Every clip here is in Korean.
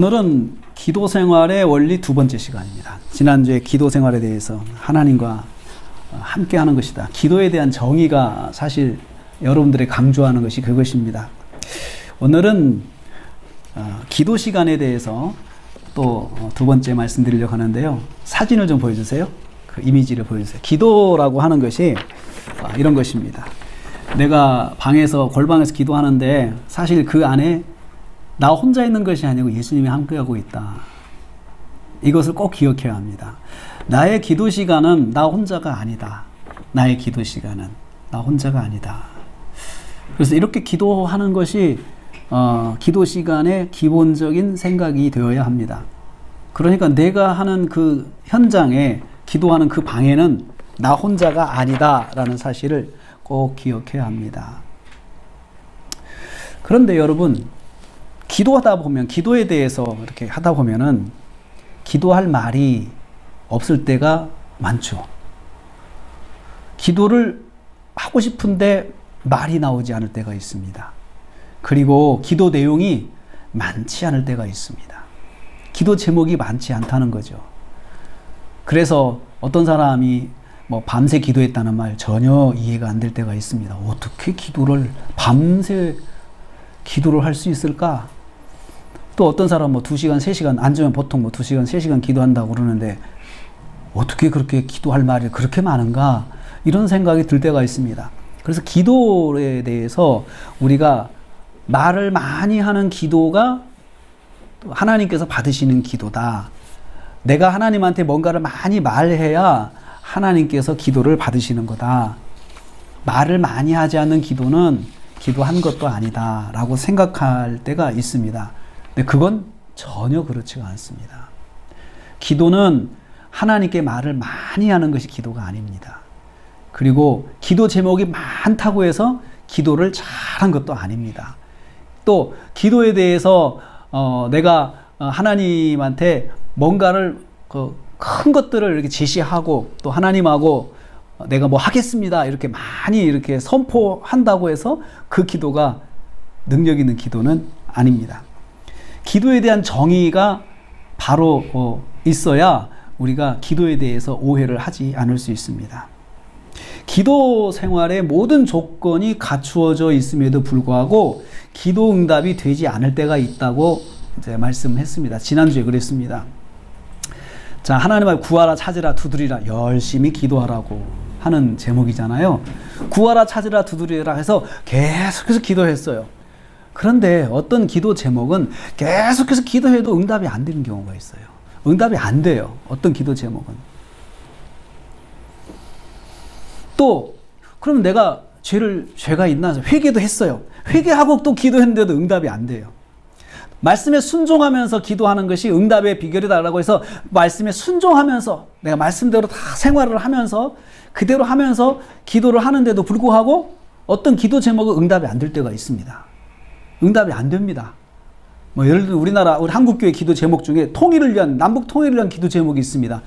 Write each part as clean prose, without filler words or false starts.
오늘은 기도 생활의 원리 두 번째 시간입니다. 지난주에 기도 생활에 대해서 하나님과 함께 하는 것이다. 기도에 대한 정의가 사실 여러분들이 강조하는 것이 그것입니다. 오늘은 기도 시간에 대해서 또 두 번째 말씀드리려고 하는데요. 사진을 좀 보여주세요. 그 이미지를 보여주세요. 기도라고 하는 것이 이런 것입니다. 내가 방에서 골방에서 기도하는데 사실 그 안에 나 혼자 있는 것이 아니고 예수님이 함께하고 있다. 이것을 꼭 기억해야 합니다. 나의 기도 시간은 나 혼자가 아니다. 나의 기도 시간은 나 혼자가 아니다. 그래서 이렇게 기도하는 것이 기도 시간의 기본적인 생각이 되어야 합니다. 그러니까 내가 하는 그 현장에 기도하는 그 방에는 나 혼자가 아니다라는 사실을 꼭 기억해야 합니다. 그런데 여러분, 기도하다 보면, 기도에 대해서 이렇게 하다 보면은 기도할 말이 없을 때가 많죠. 기도를 하고 싶은데 말이 나오지 않을 때가 있습니다. 그리고 기도 내용이 많지 않을 때가 있습니다. 기도 제목이 많지 않다는 거죠. 그래서 어떤 사람이 밤새 기도했다는 말 전혀 이해가 안 될 때가 있습니다. 어떻게 밤새 기도를 할 수 있을까? 또 어떤 사람 2시간, 3시간, 앉으면 보통 2시간, 3시간 기도한다고 그러는데 어떻게 그렇게 기도할 말이 그렇게 많은가? 이런 생각이 들 때가 있습니다. 그래서 기도에 대해서 우리가 말을 많이 하는 기도가 하나님께서 받으시는 기도다. 내가 하나님한테 뭔가를 많이 말해야 하나님께서 기도를 받으시는 거다. 말을 많이 하지 않는 기도는 기도한 것도 아니다 라고 생각할 때가 있습니다. 근데 그건 전혀 그렇지가 않습니다. 기도는 하나님께 말을 많이 하는 것이 기도가 아닙니다. 그리고 기도 제목이 많다고 해서 기도를 잘한 것도 아닙니다. 또 기도에 대해서 내가 하나님한테 뭔가를 큰 것들을 이렇게 제시하고 또 하나님하고 내가 하겠습니다 이렇게 많이 이렇게 선포한다고 해서 그 기도가 능력 있는 기도는 아닙니다. 기도에 대한 정의가 바로 있어야 우리가 기도에 대해서 오해를 하지 않을 수 있습니다. 기도 생활의 모든 조건이 갖추어져 있음에도 불구하고 기도 응답이 되지 않을 때가 있다고 이제 말씀했습니다. 지난주에 그랬습니다. 자, 하나님을 구하라, 찾으라, 두드리라, 열심히 기도하라고 하는 제목이잖아요. 구하라, 찾으라, 두드리라 해서 계속해서 기도했어요. 그런데 어떤 기도 제목은 계속해서 기도해도 응답이 안 되는 경우가 있어요. 응답이 안 돼요. 어떤 기도 제목은. 또 그러면 내가 죄가 있나? 회개도 했어요. 회개하고 또 기도했는데도 응답이 안 돼요. 말씀에 순종하면서 기도하는 것이 응답의 비결이다라고 해서 말씀에 순종하면서 내가 말씀대로 다 생활을 하면서 그대로 하면서 기도를 하는데도 불구하고 어떤 기도 제목은 응답이 안 될 때가 있습니다. 응답이 안 됩니다. 예를 들어 우리 한국교회 기도 제목 중에 통일을 위한, 남북 통일을 위한 기도 제목이 있습니다.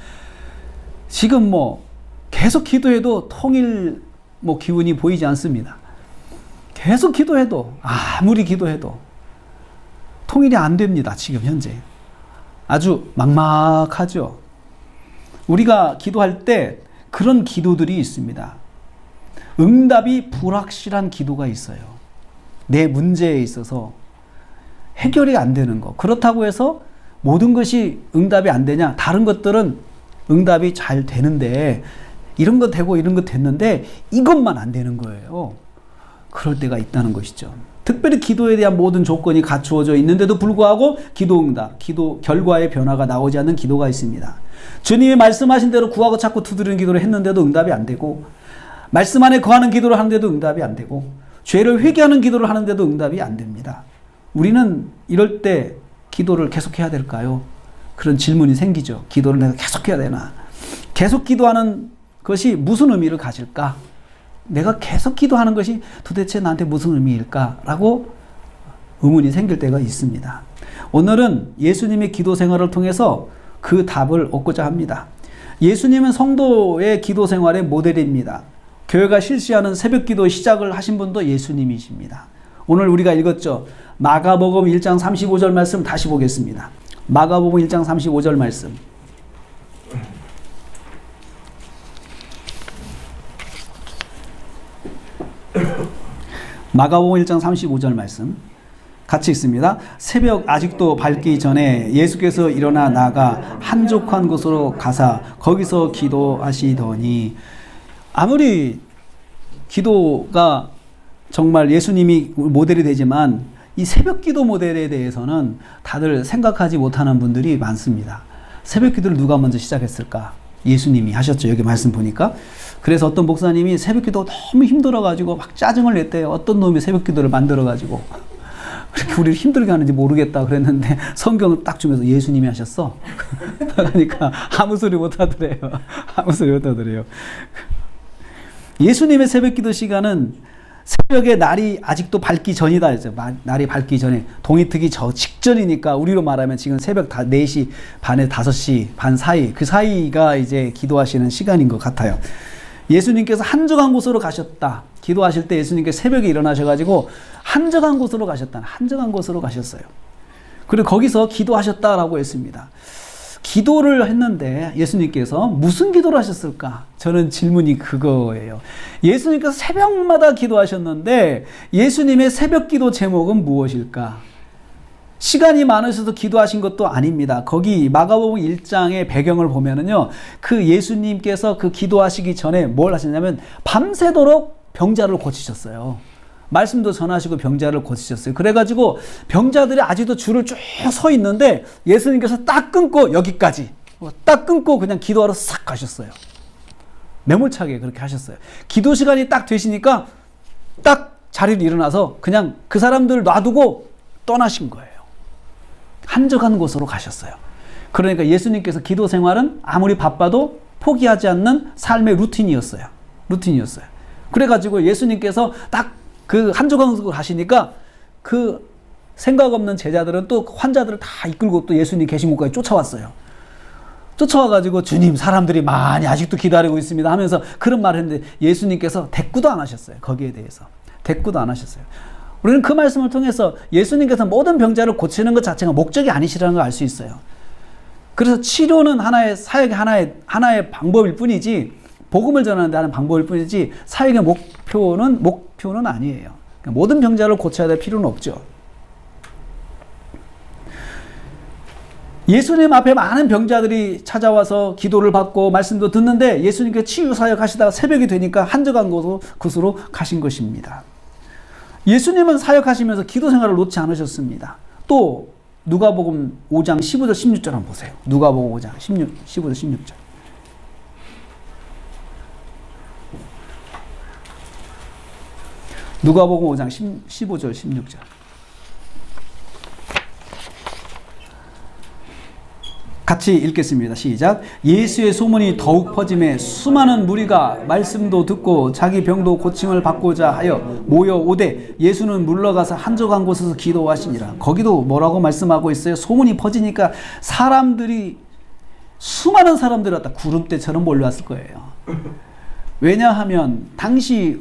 지금 계속 기도해도 통일 기운이 보이지 않습니다. 계속 기도해도, 아무리 기도해도 통일이 안 됩니다. 지금 현재. 아주 막막하죠. 우리가 기도할 때 그런 기도들이 있습니다. 응답이 불확실한 기도가 있어요. 내 문제에 있어서 해결이 안 되는 거. 그렇다고 해서 모든 것이 응답이 안 되냐? 다른 것들은 응답이 잘 되는데 이런 거 되고 이런 거 됐는데 이것만 안 되는 거예요. 그럴 때가 있다는 것이죠. 특별히 기도에 대한 모든 조건이 갖추어져 있는데도 불구하고 기도 응답, 기도 결과의 변화가 나오지 않는 기도가 있습니다. 주님이 말씀하신 대로 구하고 찾고 두드리는 기도를 했는데도 응답이 안 되고, 말씀 안에 거하는 기도를 하는데도 응답이 안 되고, 죄를 회개하는 기도를 하는데도 응답이 안 됩니다. 우리는 이럴 때 기도를 계속해야 될까요? 그런 질문이 생기죠. 기도를 내가 계속해야 되나? 계속 기도하는 것이 무슨 의미를 가질까? 내가 계속 기도하는 것이 도대체 나한테 무슨 의미일까? 라고 의문이 생길 때가 있습니다. 오늘은 예수님의 기도 생활을 통해서 그 답을 얻고자 합니다. 예수님은 성도의 기도 생활의 모델입니다. 교회가 실시하는 새벽 기도 시작을 하신 분도 예수님이십니다. 오늘 우리가 읽었죠. 마가복음 1장 35절 말씀 다시 보겠습니다. 마가복음 1장 35절 말씀. 마가복음 1장 35절 말씀 같이 읽습니다. 새벽 아직도 밝기 전에 예수께서 일어나 나가 한적한 곳으로 가사 거기서 기도하시더니, 아무리 기도가 정말 예수님이 모델이 되지만 이 새벽 기도 모델에 대해서는 다들 생각하지 못하는 분들이 많습니다. 새벽 기도를 누가 먼저 시작했을까? 예수님이 하셨죠. 여기 말씀 보니까. 그래서 어떤 목사님이 새벽 기도 너무 힘들어가지고 막 짜증을 냈대요. 어떤 놈이 새벽 기도를 만들어가지고 그렇게 우리를 힘들게 하는지 모르겠다 그랬는데 성경을 딱 주면서 예수님이 하셨어. 그러니까 아무 소리 못 하더래요. 아무 소리 못 하더래요. 예수님의 새벽 기도 시간은 새벽에 날이 아직도 밝기 전이다 했어요. 날이 밝기 전에, 동이 트기 직전이니까 우리로 말하면 지금 새벽 4시 반에 5시 반 사이, 그 사이가 이제 기도하시는 시간인 것 같아요. 예수님께서 한적한 곳으로 가셨다. 기도하실 때 예수님께서 새벽에 일어나셔가지고 한적한 곳으로 가셨다. 한적한 곳으로 가셨어요. 그리고 거기서 기도하셨다라고 했습니다. 기도를 했는데 예수님께서 무슨 기도를 하셨을까? 저는 질문이 그거예요. 예수님께서 새벽마다 기도하셨는데 예수님의 새벽 기도 제목은 무엇일까? 시간이 많으셔서 기도하신 것도 아닙니다. 거기 마가복음 1장의 배경을 보면은요, 그 예수님께서 그 기도하시기 전에 뭘 하셨냐면 밤새도록 병자를 고치셨어요. 말씀도 전하시고 병자를 고치셨어요. 그래가지고 병자들이 아직도 줄을 쭉 서 있는데 예수님께서 딱 끊고 여기까지 딱 끊고 그냥 기도하러 싹 가셨어요. 매몰차게 그렇게 하셨어요. 기도 시간이 딱 되시니까 딱 자리를 일어나서 그냥 그 사람들 놔두고 떠나신 거예요. 한적한 곳으로 가셨어요. 그러니까 예수님께서 기도 생활은 아무리 바빠도 포기하지 않는 삶의 루틴이었어요. 그래가지고 예수님께서 딱 그 한적한 곳으로 가시니까 그 생각 없는 제자들은 또 환자들을 다 이끌고 또 예수님 계신 곳까지 쫓아왔어요. 쫓아와가지고 주님, 사람들이 많이 아직도 기다리고 있습니다 하면서 그런 말을 했는데 예수님께서 대꾸도 안 하셨어요. 거기에 대해서 대꾸도 안 하셨어요. 우리는 그 말씀을 통해서 예수님께서 모든 병자를 고치는 것 자체가 목적이 아니시라는 걸 알 수 있어요. 그래서 치료는 하나의 사역의 하나의 방법일 뿐이지, 복음을 전하는 데 하는 방법일 뿐이지 사역의 목표는 아니에요. 그러니까 모든 병자를 고쳐야 될 필요는 없죠. 예수님 앞에 많은 병자들이 찾아와서 기도를 받고 말씀도 듣는데 예수님께서 치유 사역 하시다가 새벽이 되니까 한적한 곳으로 가신 것입니다. 예수님은 사역하시면서 기도 생활을 놓지 않으셨습니다. 또 누가복음 5장 15절 16절 한번 보세요. 누가복음 5장 15절 16절. 누가복음 5장 15절 16절. 같이 읽겠습니다. 시작. 예수의 소문이 더욱 퍼짐에 수많은 무리가 말씀도 듣고 자기 병도 고침을 받고자 하여 모여 오되 예수는 물러가서 한적한 곳에서 기도하시니라. 거기도 뭐라고 말씀하고 있어요? 소문이 퍼지니까 수많은 사람들이 왔다. 구름대처럼 몰려왔을 거예요. 왜냐하면 당시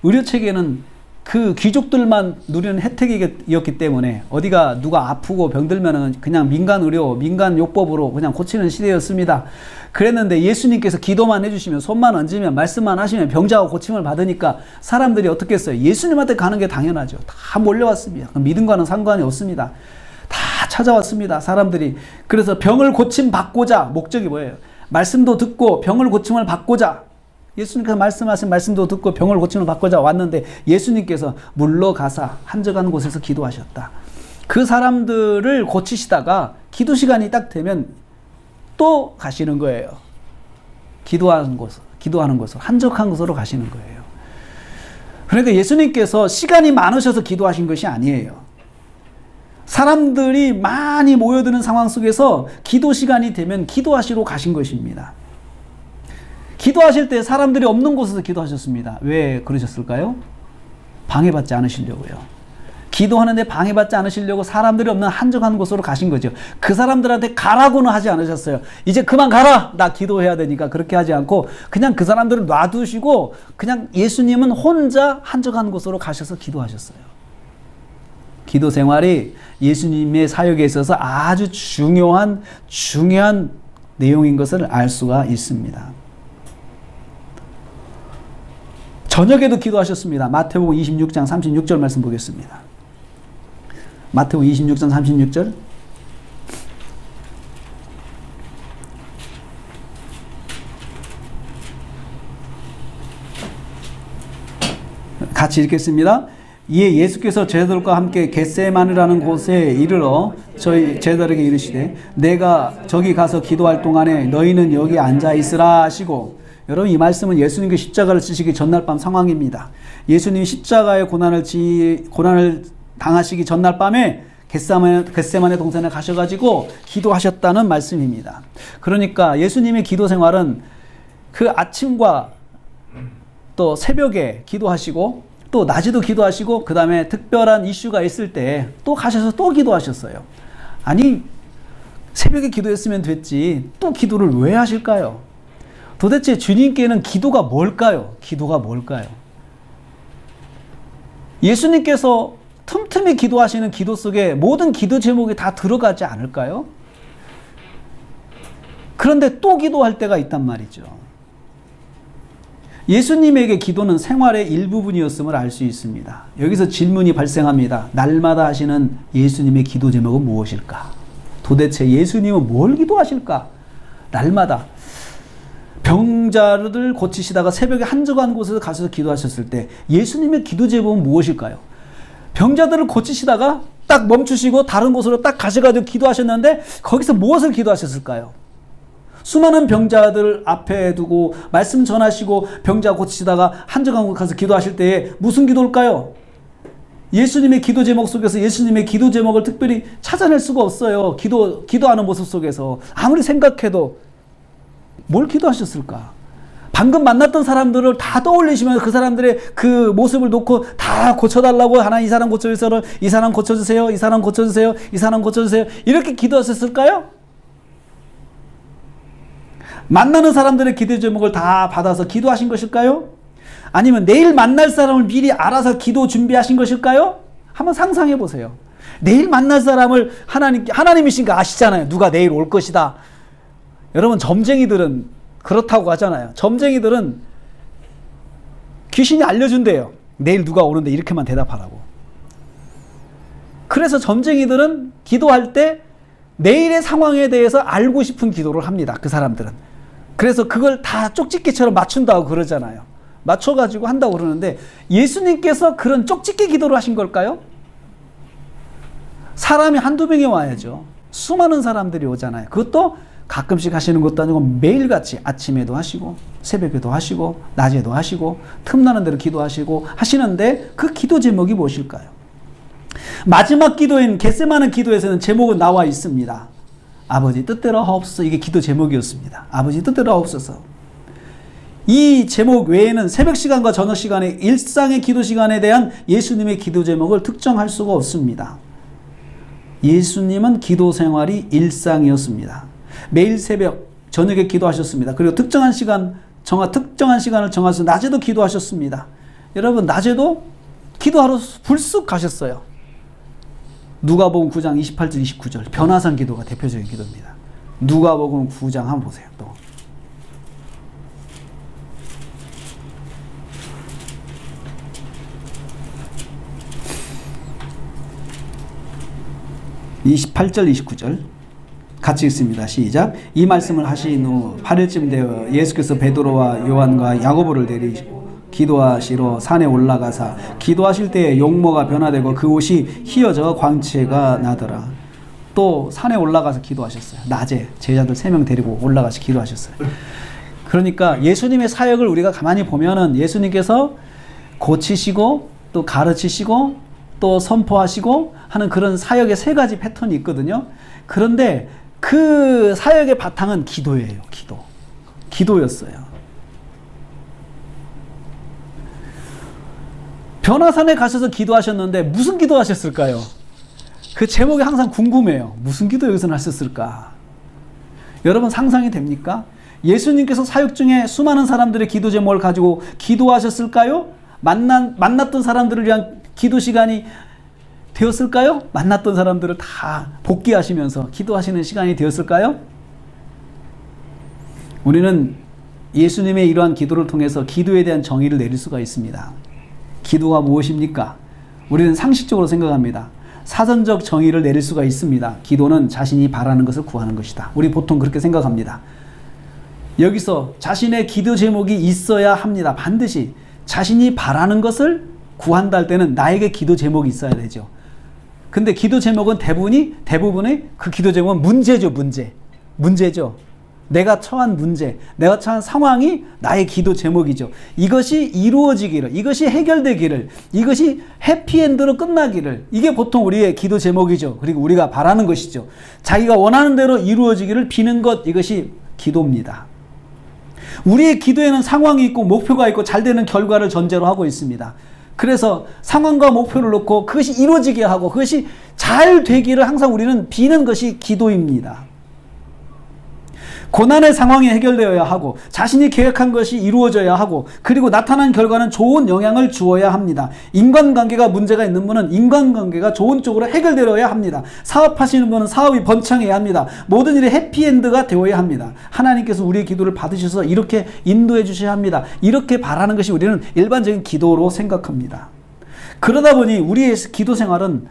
의료체계는 그 귀족들만 누리는 혜택이었기 때문에 어디가 누가 아프고 병들면은 그냥 민간 요법으로 그냥 고치는 시대였습니다. 그랬는데 예수님께서 기도만 해주시면, 손만 얹으면, 말씀만 하시면 병자가 고침을 받으니까 사람들이 어떻게 했어요? 예수님한테 가는 게 당연하죠. 다 몰려왔습니다. 믿음과는 상관이 없습니다. 다 찾아왔습니다. 사람들이. 그래서 병을 고침 받고자, 목적이 뭐예요? 말씀도 듣고 병을 고침을 받고자, 예수님께서 말씀하신 말씀도 듣고 병을 고침을 받고자 왔는데 예수님께서 물러가사 한적한 곳에서 기도하셨다. 그 사람들을 고치시다가 기도 시간이 딱 되면 또 가시는 거예요. 기도하는 곳으로, 한적한 곳으로 가시는 거예요. 그러니까 예수님께서 시간이 많으셔서 기도하신 것이 아니에요. 사람들이 많이 모여드는 상황 속에서 기도 시간이 되면 기도하시러 가신 것입니다. 기도하실 때 사람들이 없는 곳에서 기도하셨습니다. 왜 그러셨을까요? 방해받지 않으시려고요. 기도하는데 방해받지 않으시려고 사람들이 없는 한적한 곳으로 가신 거죠. 그 사람들한테 가라고는 하지 않으셨어요. 이제 그만 가라! 나 기도해야 되니까. 그렇게 하지 않고 그냥 그 사람들을 놔두시고 그냥 예수님은 혼자 한적한 곳으로 가셔서 기도하셨어요. 기도 생활이 예수님의 사역에 있어서 아주 중요한 내용인 것을 알 수가 있습니다. 저녁에도 기도하셨습니다. 마태복음 26장 36절 말씀 보겠습니다. 마태복음 26장 36절. 같이 읽겠습니다. 이에 예수께서 제자들과 함께 겟세마네라는 곳에 이르러 저희 제자들에게 이르시되 내가 저기 가서 기도할 동안에 너희는 여기 앉아 있으라 하시고, 여러분 이 말씀은 예수님께 십자가를 지시기 전날 밤 상황입니다. 예수님이 십자가의 고난을 당하시기 전날 밤에 겟세마네 동산에 가셔가지고 기도하셨다는 말씀입니다. 그러니까 예수님의 기도 생활은 그 아침과 또 새벽에 기도하시고 또 낮에도 기도하시고 그 다음에 특별한 이슈가 있을 때 또 가셔서 또 기도하셨어요. 아니 새벽에 기도했으면 됐지 또 기도를 왜 하실까요? 도대체 주님께는 기도가 뭘까요? 기도가 뭘까요? 예수님께서 틈틈이 기도하시는 기도 속에 모든 기도 제목이 다 들어가지 않을까요? 그런데 또 기도할 때가 있단 말이죠. 예수님에게 기도는 생활의 일부분이었음을 알 수 있습니다. 여기서 질문이 발생합니다. 날마다 하시는 예수님의 기도 제목은 무엇일까? 도대체 예수님은 뭘 기도하실까? 날마다. 병자를 고치시다가 새벽에 한적한 곳에서 가셔서 기도하셨을 때 예수님의 기도 제목은 무엇일까요? 병자들을 고치시다가 딱 멈추시고 다른 곳으로 딱 가셔가지고 기도하셨는데 거기서 무엇을 기도하셨을까요? 수많은 병자들 앞에 두고 말씀 전하시고 병자 고치시다가 한적한 곳 가서 기도하실 때에 무슨 기도일까요? 예수님의 기도 제목 속에서 예수님의 기도 제목을 특별히 찾아낼 수가 없어요. 기도하는 모습 속에서 아무리 생각해도 뭘 기도하셨을까? 방금 만났던 사람들을 다 떠올리시면 그 사람들의 그 모습을 놓고 다 고쳐달라고 하나 이 사람 고쳐주세요, 이 사람 고쳐주세요, 이 사람 고쳐주세요, 이 사람 고쳐주세요 이렇게 기도하셨을까요? 만나는 사람들의 기도 제목을 다 받아서 기도하신 것일까요? 아니면 내일 만날 사람을 미리 알아서 기도 준비하신 것일까요? 한번 상상해 보세요. 내일 만날 사람을 하나님이신가 아시잖아요. 누가 내일 올 것이다. 여러분 점쟁이들은 그렇다고 하잖아요. 점쟁이들은 귀신이 알려준대요. 내일 누가 오는데 이렇게만 대답하라고. 그래서 점쟁이들은 기도할 때 내일의 상황에 대해서 알고 싶은 기도를 합니다. 그 사람들은. 그래서 그걸 다 쪽집게처럼 맞춘다고 그러잖아요. 맞춰가지고 한다고 그러는데 예수님께서 그런 쪽집게 기도를 하신 걸까요? 사람이 한두 명이 와야죠. 수많은 사람들이 오잖아요. 그것도 가끔씩 하시는 것도 아니고 매일같이 아침에도 하시고 새벽에도 하시고 낮에도 하시고 틈나는 대로 기도하시고 하시는데 그 기도 제목이 무엇일까요? 마지막 기도인 겟세마네 기도에서는 제목은 나와 있습니다. 아버지 뜻대로 하옵소서. 이게 기도 제목이었습니다. 아버지 뜻대로 하옵소서. 이 제목 외에는 새벽 시간과 저녁 시간에 일상의 기도 시간에 대한 예수님의 기도 제목을 특정할 수가 없습니다. 예수님은 기도 생활이 일상이었습니다. 매일 새벽 저녁에 기도하셨습니다. 그리고 특정한 시간을 정하셔서 낮에도 기도하셨습니다. 여러분 낮에도 기도하러 불쑥 가셨어요. 누가복음 9장 28절 29절 변화산 기도가 대표적인 기도입니다. 누가복음 9장 한번 보세요. 또 28절 29절 같이 읽습니다. 시작. 이 말씀을 하신 후 8일쯤 되어 예수께서 베드로와 요한과 야고보를 데리시고 기도하시러 산에 올라가사 기도하실 때에 용모가 변화되고 그 옷이 휘어져 광채가 나더라. 또 산에 올라가서 기도하셨어요. 낮에 제자들 3명 데리고 올라가서 기도하셨어요. 그러니까 예수님의 사역을 우리가 가만히 보면은 예수님께서 고치시고 또 가르치시고 또 선포하시고 하는 그런 사역의 3가지 패턴이 있거든요. 그런데 그 사역의 바탕은 기도예요. 기도였어요. 변화산에 가셔서 기도하셨는데 무슨 기도하셨을까요? 그 제목이 항상 궁금해요. 무슨 기도 여기서 하셨을까? 여러분 상상이 됩니까? 예수님께서 사역 중에 수많은 사람들의 기도 제목을 가지고 기도하셨을까요? 만났던 사람들을 위한 기도 시간이 되었을까요? 만났던 사람들을 다 복귀하시면서 기도하시는 시간이 되었을까요? 우리는 예수님의 이러한 기도를 통해서 기도에 대한 정의를 내릴 수가 있습니다. 기도가 무엇입니까? 우리는 상식적으로 생각합니다. 사전적 정의를 내릴 수가 있습니다. 기도는 자신이 바라는 것을 구하는 것이다. 우리 보통 그렇게 생각합니다. 여기서 자신의 기도 제목이 있어야 합니다. 반드시 자신이 바라는 것을 구한다 할 때는 나에게 기도 제목이 있어야 되죠. 근데 기도 제목은 대부분의 그 기도 제목은 문제죠. 문제죠. 내가 처한 문제, 내가 처한 상황이 나의 기도 제목이죠. 이것이 이루어지기를, 이것이 해결되기를, 이것이 해피엔드로 끝나기를, 이게 보통 우리의 기도 제목이죠. 그리고 우리가 바라는 것이죠. 자기가 원하는 대로 이루어지기를 비는 것, 이것이 기도입니다. 우리의 기도에는 상황이 있고 목표가 있고 잘 되는 결과를 전제로 하고 있습니다. 그래서 상황과 목표를 놓고 그것이 이루어지게 하고 그것이 잘 되기를 항상 우리는 비는 것이 기도입니다. 고난의 상황이 해결되어야 하고 자신이 계획한 것이 이루어져야 하고 그리고 나타난 결과는 좋은 영향을 주어야 합니다. 인간관계가 문제가 있는 분은 인간관계가 좋은 쪽으로 해결되어야 합니다. 사업하시는 분은 사업이 번창해야 합니다. 모든 일이 해피엔드가 되어야 합니다. 하나님께서 우리의 기도를 받으셔서 이렇게 인도해 주셔야 합니다. 이렇게 바라는 것이 우리는 일반적인 기도로 생각합니다. 그러다 보니 우리의 기도 생활은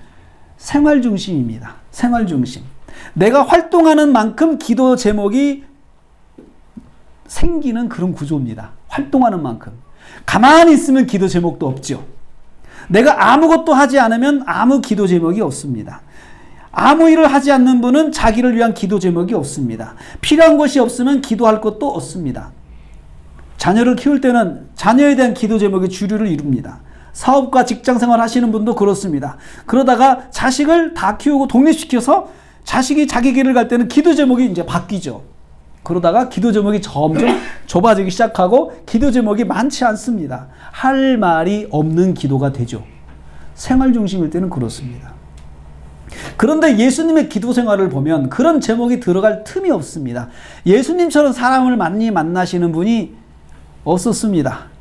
생활 중심입니다. 생활 중심. 내가 활동하는 만큼 기도 제목이 생기는 그런 구조입니다. 활동하는 만큼. 가만히 있으면 기도 제목도 없죠. 내가 아무것도 하지 않으면 아무 기도 제목이 없습니다. 아무 일을 하지 않는 분은 자기를 위한 기도 제목이 없습니다. 필요한 것이 없으면 기도할 것도 없습니다. 자녀를 키울 때는 자녀에 대한 기도 제목이 주류를 이룹니다. 사업과 직장생활 하시는 분도 그렇습니다. 그러다가 자식을 다 키우고 독립시켜서 자식이 자기 길을 갈 때는 기도 제목이 이제 바뀌죠. 그러다가 기도 제목이 점점 좁아지기 시작하고 기도 제목이 많지 않습니다. 할 말이 없는 기도가 되죠. 생활 중심일 때는 그렇습니다. 그런데 예수님의 기도 생활을 보면 그런 제목이 들어갈 틈이 없습니다. 예수님처럼 사람을 많이 만나시는 분이 없었습니다.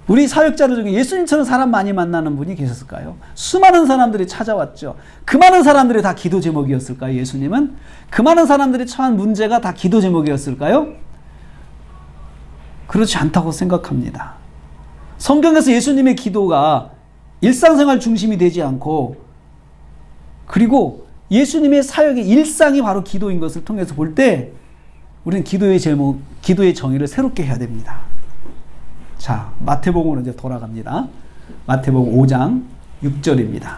우리 사역자들 중에 예수님처럼 사람 많이 만나는 분이 계셨을까요? 수많은 사람들이 찾아왔죠. 그 많은 사람들이 다 기도 제목이었을까요? 예수님은? 그 많은 사람들이 처한 문제가 다 기도 제목이었을까요? 그렇지 않다고 생각합니다. 성경에서 예수님의 기도가 일상생활 중심이 되지 않고 그리고 예수님의 사역의 일상이 바로 기도인 것을 통해서 볼 때 우리는 기도의 제목, 기도의 정의를 새롭게 해야 됩니다. 자, 마태복음으로 이제 돌아갑니다. 마태복음 5장 6절입니다.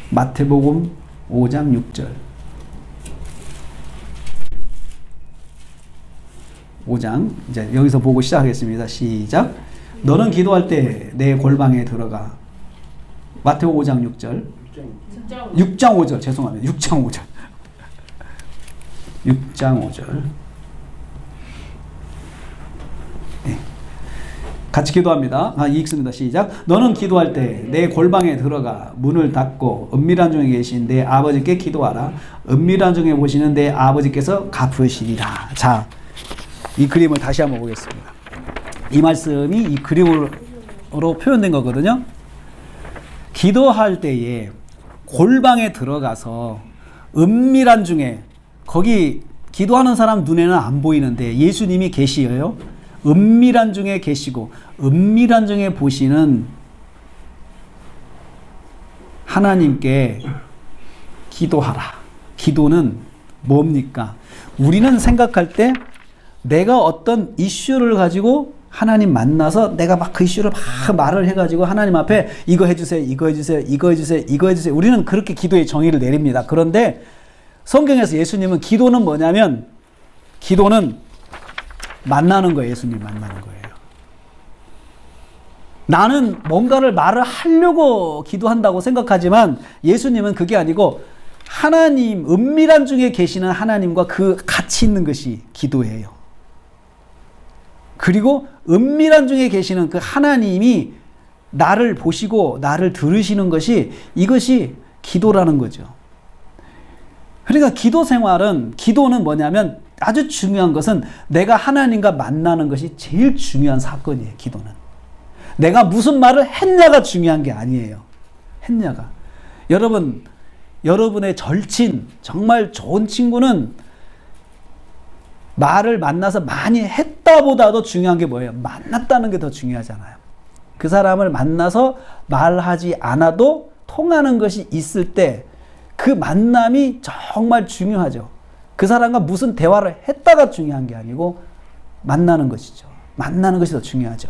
마태복음 5장 6절. 5장 이제 여기서 보고 시작하겠습니다. 시작. 너는 기도할 때 내 골방에 들어가. 마태복음 5장 6절. 6장 5절. 죄송합니다. 6장 5절. 6장 5절. 같이 기도합니다. 읽습니다. 시작. 너는 기도할 때 내 골방에 들어가 문을 닫고 은밀한 중에 계신 내 아버지께 기도하라. 은밀한 중에 보시는 내 아버지께서 갚으시리라. 자, 이 그림을 다시 한번 보겠습니다. 이 말씀이 이 그림으로 표현된 거거든요. 기도할 때에 골방에 들어가서 은밀한 중에 거기 기도하는 사람 눈에는 안 보이는데 예수님이 계시어요. 은밀한 중에 계시고 은밀한 중에 보시는 하나님께 기도하라. 기도는 뭡니까? 우리는 생각할 때 내가 어떤 이슈를 가지고 하나님 만나서 내가 막 그 이슈를 막 말을 해가지고 하나님 앞에 이거 해주세요, 이거 해주세요, 이거 해주세요, 이거 해주세요. 우리는 그렇게 기도의 정의를 내립니다. 그런데 성경에서 예수님은 기도는 뭐냐면 기도는 만나는 거예요. 예수님 만나는 거예요. 나는 뭔가를 말을 하려고 기도한다고 생각하지만 예수님은 그게 아니고 하나님, 은밀한 중에 계시는 하나님과 그 같이 있는 것이 기도예요. 그리고 은밀한 중에 계시는 그 하나님이 나를 보시고 나를 들으시는 것이 이것이 기도라는 거죠. 그러니까 기도 생활은, 기도는 뭐냐면 아주 중요한 것은 내가 하나님과 만나는 것이 제일 중요한 사건이에요. 기도는. 내가 무슨 말을 했냐가 중요한 게 아니에요. 했냐가. 여러분의 절친, 정말 좋은 친구는 말을 만나서 많이 했다보다도 중요한 게 뭐예요? 만났다는 게 더 중요하잖아요. 그 사람을 만나서 말하지 않아도 통하는 것이 있을 때 그 만남이 정말 중요하죠. 그 사람과 무슨 대화를 했다가 중요한 게 아니고 만나는 것이죠. 만나는 것이 더 중요하죠.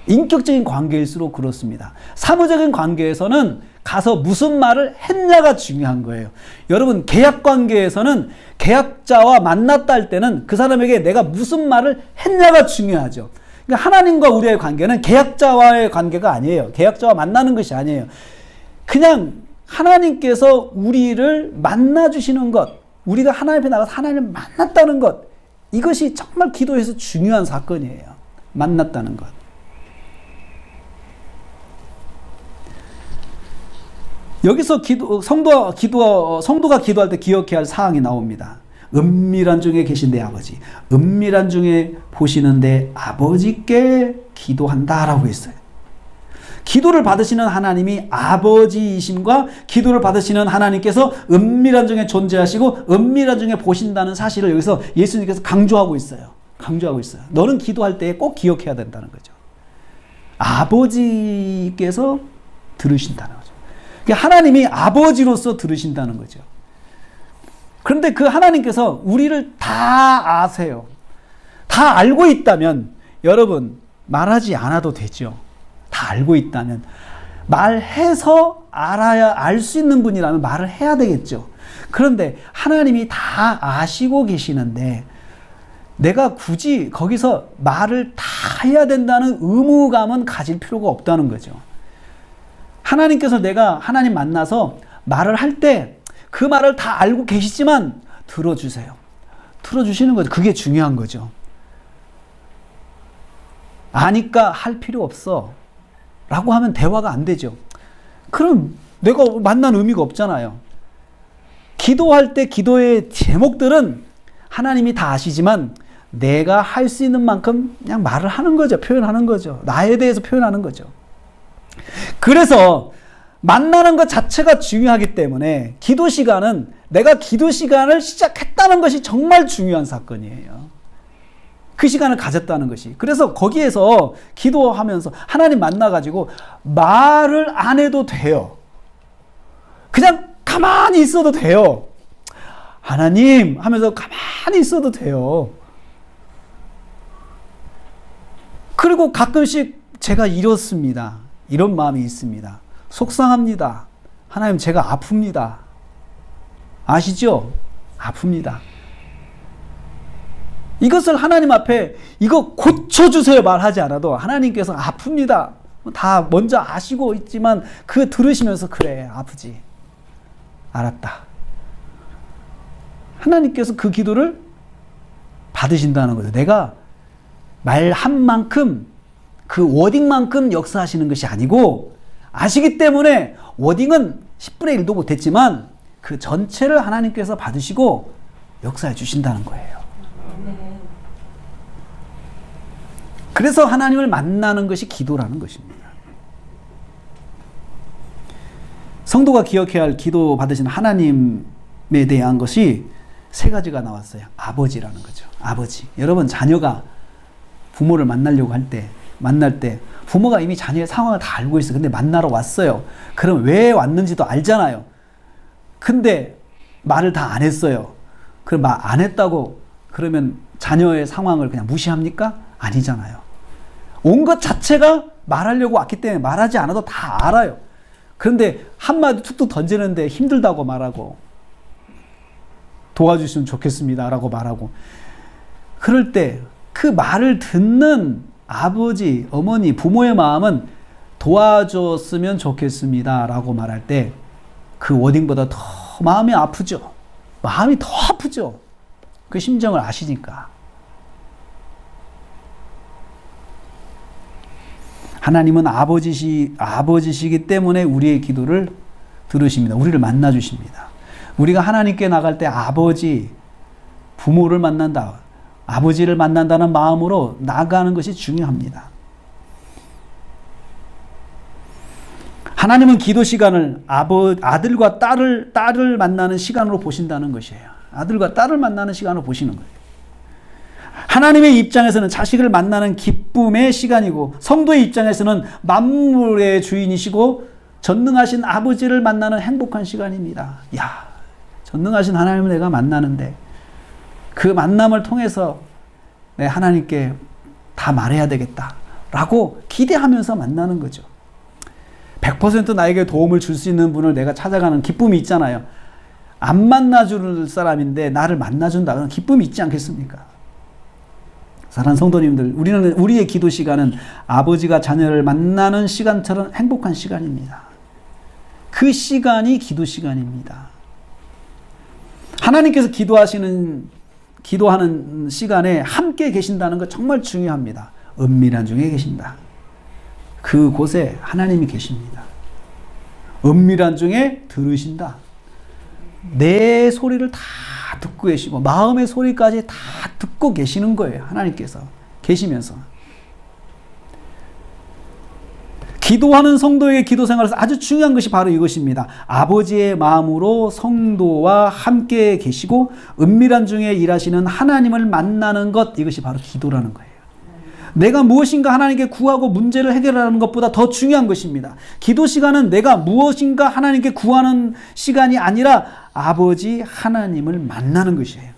인격적인 관계일수록 그렇습니다. 사무적인 관계에서는 가서 무슨 말을 했냐가 중요한 거예요. 여러분, 계약 관계에서는 계약자와 만났다 할 때는 그 사람에게 내가 무슨 말을 했냐가 중요하죠. 그러니까 하나님과 우리의 관계는 계약자와의 관계가 아니에요. 계약자와 만나는 것이 아니에요. 그냥 하나님께서 우리를 만나주시는 것, 우리가 하나님 앞에 나가서 하나님을 만났다는 것, 이것이 정말 기도에서 중요한 사건이에요. 만났다는 것. 여기서 성도가 기도할 때 기억해야 할 사항이 나옵니다. 은밀한 중에 계신 내 아버지, 은밀한 중에 보시는 내 아버지께 기도한다라고 했어요. 기도를 받으시는 하나님이 아버지이심과 기도를 받으시는 하나님께서 은밀한 중에 존재하시고 은밀한 중에 보신다는 사실을 여기서 예수님께서 강조하고 있어요. 너는 기도할 때 꼭 기억해야 된다는 거죠. 아버지께서 들으신다는 거죠. 그러니까 하나님이 아버지로서 들으신다는 거죠. 그런데 그 하나님께서 우리를 다 아세요. 다 알고 있다면 여러분 말하지 않아도 되죠. 다 알고 있다면 말해서 알 수 있는 분이라면 말을 해야 되겠죠. 그런데 하나님이 다 아시고 계시는데 내가 굳이 거기서 말을 다 해야 된다는 의무감은 가질 필요가 없다는 거죠. 하나님께서 내가 하나님 만나서 말을 할 때 그 말을 다 알고 계시지만 들어주세요. 들어주시는 거죠. 그게 중요한 거죠. 아니까 할 필요 없어 라고 하면 대화가 안 되죠. 그럼 내가 만난 의미가 없잖아요. 기도할 때 기도의 제목들은 하나님이 다 아시지만 내가 할 수 있는 만큼 그냥 말을 하는 거죠. 표현하는 거죠. 나에 대해서 표현하는 거죠. 그래서 만나는 것 자체가 중요하기 때문에 기도 시간은 내가 기도 시간을 시작했다는 것이 정말 중요한 사건이에요. 그 시간을 가졌다는 것이. 그래서 거기에서 기도하면서 하나님 만나가지고 말을 안 해도 돼요. 그냥 가만히 있어도 돼요. 하나님 하면서 가만히 있어도 돼요. 그리고 가끔씩 제가 이렇습니다. 이런 마음이 있습니다. 속상합니다. 하나님 제가 아픕니다. 아시죠? 아픕니다. 이것을 하나님 앞에 이거 고쳐주세요 말하지 않아도 하나님께서 아픕니다. 다 먼저 아시고 있지만 그 들으시면서 그래 아프지. 알았다. 하나님께서 그 기도를 받으신다는 거죠. 내가 말한 만큼 그 워딩만큼 역사하시는 것이 아니고 아시기 때문에 워딩은 10분의 1도 못했지만 그 전체를 하나님께서 받으시고 역사해 주신다는 거예요. 그래서 하나님을 만나는 것이 기도라는 것입니다. 성도가 기억해야 할 기도 받으신 하나님에 대한 것이 세 가지가 나왔어요. 아버지라는 거죠. 아버지. 여러분 자녀가 부모를 만나려고 만날 때 부모가 이미 자녀의 상황을 다 알고 있어요. 근데 만나러 왔어요. 그럼 왜 왔는지도 알잖아요. 근데 말을 다 안 했어요. 그럼 말 안 했다고 그러면 자녀의 상황을 그냥 무시합니까? 아니잖아요. 온 것 자체가 말하려고 왔기 때문에 말하지 않아도 다 알아요. 그런데 한마디 툭툭 던지는데 힘들다고 말하고 도와주시면 좋겠습니다 라고 말하고 그럴 때 그 말을 듣는 아버지, 어머니, 부모의 마음은 도와줬으면 좋겠습니다 라고 말할 때 그 워딩보다 더 마음이 아프죠. 마음이 더 아프죠. 그 심정을 아시니까. 하나님은 아버지시기 때문에 우리의 기도를 들으십니다. 우리를 만나주십니다. 우리가 하나님께 나갈 때 아버지, 부모를 만난다. 아버지를 만난다는 마음으로 나가는 것이 중요합니다. 하나님은 기도 시간을 아들과 딸을 만나는 시간으로 보신다는 것이에요. 아들과 딸을 만나는 시간으로 보시는 거예요. 하나님의 입장에서는 자식을 만나는 기쁨의 시간이고, 성도의 입장에서는 만물의 주인이시고 전능하신 아버지를 만나는 행복한 시간입니다. 야, 전능하신 하나님을 내가 만나는데 그 만남을 통해서 내 하나님께 다 말해야 되겠다라고 기대하면서 만나는 거죠. 100% 나에게 도움을 줄 수 있는 분을 내가 찾아가는 기쁨이 있잖아요. 안 만나줄 사람인데 나를 만나준다. 그런 기쁨이 있지 않겠습니까? 사랑하는 성도님들, 우리의 기도 시간은 아버지가 자녀를 만나는 시간처럼 행복한 시간입니다. 그 시간이 기도 시간입니다. 하나님께서 기도하는 시간에 함께 계신다는 것 정말 중요합니다. 은밀한 중에 계신다. 그곳에 하나님이 계십니다. 은밀한 중에 들으신다. 내 소리를 다 듣고 계시고 마음의 소리까지 다 듣고 계시는 거예요. 하나님께서 계시면서. 기도하는 성도의 기도 생활에서 아주 중요한 것이 바로 이것입니다. 아버지의 마음으로 성도와 함께 계시고 은밀한 중에 일하시는 하나님을 만나는 것, 이것이 바로 기도라는 거예요. 내가 무엇인가 하나님께 구하고 문제를 해결하는 것보다 더 중요한 것입니다. 기도 시간은 내가 무엇인가 하나님께 구하는 시간이 아니라 아버지 하나님을 만나는 것이에요.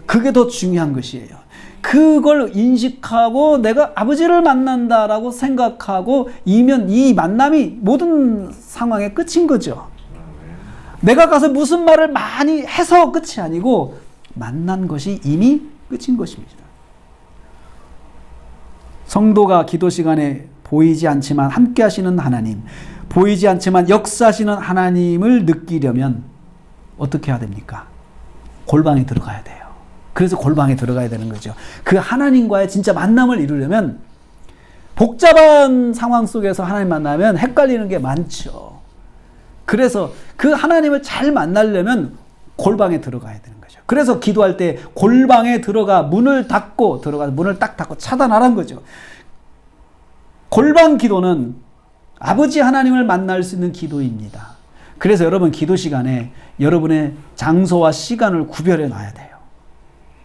그게 더 중요한 것이에요. 그걸 인식하고 내가 아버지를 만난다라고 생각하고 이면 이 만남이 모든 상황의 끝인 거죠. 내가 가서 무슨 말을 많이 해서 끝이 아니고 만난 것이 이미 끝인 것입니다. 성도가 기도 시간에 보이지 않지만 함께 하시는 하나님, 보이지 않지만 역사하시는 하나님을 느끼려면 어떻게 해야 됩니까? 골방에 들어가야 돼요. 그래서 골방에 들어가야 되는 거죠. 그 하나님과의 진짜 만남을 이루려면 복잡한 상황 속에서 하나님 만나면 헷갈리는 게 많죠. 그래서 그 하나님을 잘 만나려면 골방에 들어가야 되는 거죠. 그래서 기도할 때 골방에 들어가 문을 닫고 들어가서 문을 딱 닫고 차단하라는 거죠. 골방 기도는 아버지 하나님을 만날 수 있는 기도입니다. 그래서 여러분 기도 시간에 여러분의 장소와 시간을 구별해 놔야 돼요.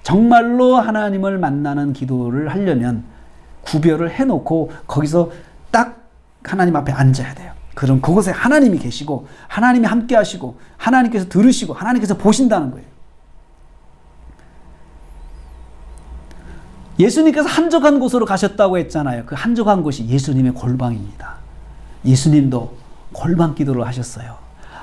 정말로 하나님을 만나는 기도를 하려면 구별을 해놓고 거기서 딱 하나님 앞에 앉아야 돼요. 그럼 그곳에 하나님이 계시고 하나님이 함께 하시고 하나님께서 들으시고 하나님께서 보신다는 거예요. 예수님께서 한적한 곳으로 가셨다고 했잖아요. 그 한적한 곳이 예수님의 골방입니다. 예수님도 골방 기도를 하셨어요.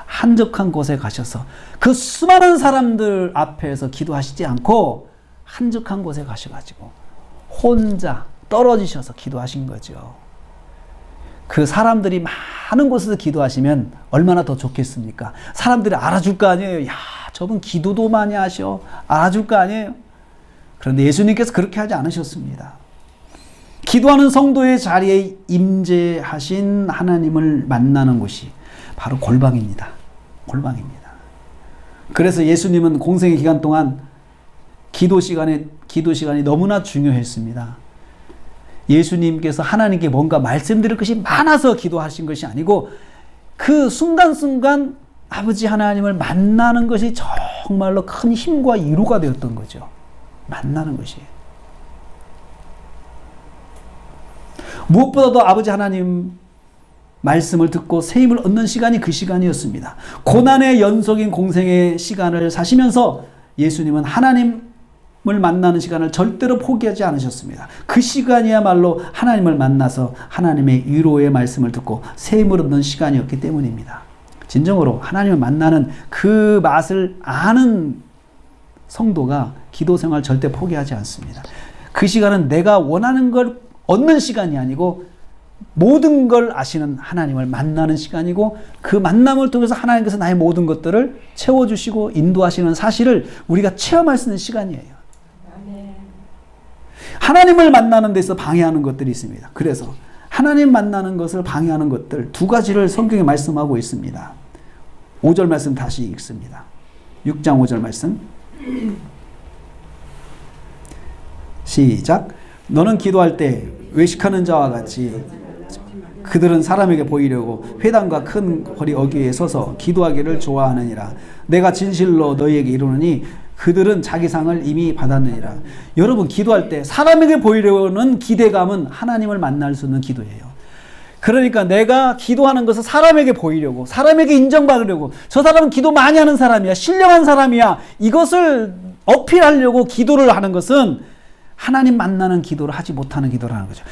한적한 곳에 가셔서 그 수많은 사람들 앞에서 기도하시지 않고 한적한 곳에 가셔가지고 혼자 떨어지셔서 기도하신 거죠. 그 사람들이 많은 곳에서 기도하시면 얼마나 더 좋겠습니까? 사람들이 알아줄 거 아니에요. 야, 저분 기도도 많이 하셔. 알아줄 거 아니에요. 그런데 예수님께서 그렇게 하지 않으셨습니다. 기도하는 성도의 자리에 임재하신 하나님을 만나는 곳이 바로 골방입니다. 골방입니다. 그래서 예수님은 공생의 기간 동안 기도 시간이 너무나 중요했습니다. 예수님께서 하나님께 뭔가 말씀드릴 것이 많아서 기도하신 것이 아니고 그 순간순간 아버지 하나님을 만나는 것이 정말로 큰 힘과 위로가 되었던 거죠. 만나는 것이. 무엇보다도 아버지 하나님 말씀을 듣고 새 힘을 얻는 시간이 그 시간이었습니다. 고난의 연속인 공생의 시간을 사시면서 예수님은 하나님을 만나는 시간을 절대로 포기하지 않으셨습니다. 그 시간이야말로 하나님을 만나서 하나님의 위로의 말씀을 듣고 새 힘을 얻는 시간이었기 때문입니다. 진정으로 하나님을 만나는 그 맛을 아는 성도가 기도 생활 절대 포기하지 않습니다. 그 시간은 내가 원하는 걸 얻는 시간이 아니고 모든 걸 아시는 하나님을 만나는 시간이고 그 만남을 통해서 하나님께서 나의 모든 것들을 채워주시고 인도하시는 사실을 우리가 체험할 수 있는 시간이에요. 하나님을 만나는 데서 방해하는 것들이 있습니다. 그래서 하나님 만나는 것을 방해하는 것들 두 가지를 성경에 말씀하고 있습니다. 5절 말씀 다시 읽습니다. 6장 5절 말씀 시작. 너는 기도할 때 외식하는 자와 같이 그들은 사람에게 보이려고 회당과 큰 거리 어귀에 서서 기도하기를 좋아하느니라. 내가 진실로 너희에게 이르노니 그들은 자기 상을 이미 받았느니라. 여러분, 기도할 때 사람에게 보이려는 기대감은 하나님을 만날 수 있는 기도예요. 그러니까 내가 기도하는 것은 사람에게 보이려고, 사람에게 인정받으려고, 저 사람은 기도 많이 하는 사람이야, 신령한 사람이야, 이것을 어필하려고 기도를 하는 것은 하나님 만나는 기도를 하지 못하는 기도라는 거죠.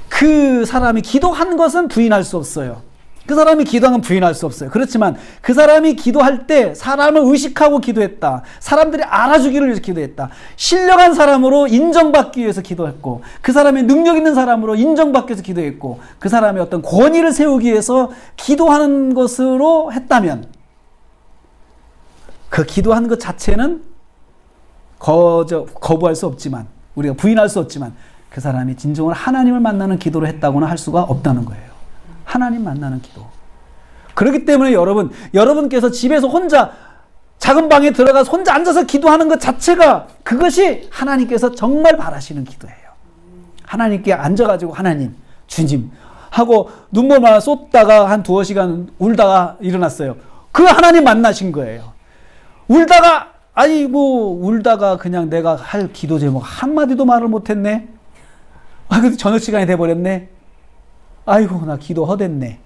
그 사람이 기도한 것은 부인할 수 없어요. 그 사람이 기도한 건 부인할 수 없어요. 그렇지만 그 사람이 기도할 때 사람을 의식하고 기도했다. 사람들이 알아주기를 위해서 기도했다. 신령한 사람으로 인정받기 위해서 기도했고, 그 사람이 능력 있는 사람으로 인정받기 위해서 기도했고, 그 사람의 어떤 권위를 세우기 위해서 기도하는 것으로 했다면 그 기도한 것 자체는 거부할 수 없지만, 우리가 부인할 수 없지만 그 사람이 진정으로 하나님을 만나는 기도를 했다고는 할 수가 없다는 거예요. 하나님 만나는 기도. 그렇기 때문에 여러분께서 집에서 혼자 작은 방에 들어가서 혼자 앉아서 기도하는 것 자체가, 그것이 하나님께서 정말 바라시는 기도예요. 하나님께 앉아가지고 하나님, 주님 하고 눈물만 쏟다가 한 두어 시간 울다가 일어났어요. 그 하나님 만나신 거예요. 울다가 그냥 내가 할 기도 제목 한마디도 말을 못했네. 근데 저녁 시간이 돼버렸네. 아이고, 나 기도 헛했네.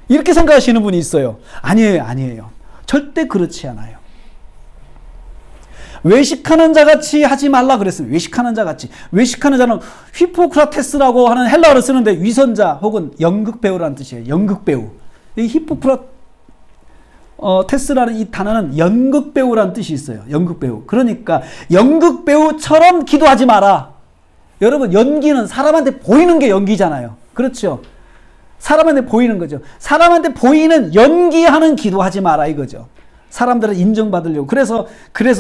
이렇게 생각하시는 분이 있어요. 아니에요. 절대 그렇지 않아요. 외식하는 자같이 하지 말라 그랬습니다. 외식하는 자같이. 외식하는 자는 히포크라테스라고 하는 헬라어를 쓰는데 위선자 혹은 연극배우라는 뜻이에요. 연극배우. 이 테스라는 이 단어는 연극배우라는 뜻이 있어요. 연극배우. 그러니까 연극배우처럼 기도하지 마라. 여러분, 연기는 사람한테 보이는 게 연기잖아요. 그렇죠? 사람한테 보이는 거죠. 사람한테 보이는 연기하는 기도하지 마라 이거죠. 사람들은 인정받으려고. 그래서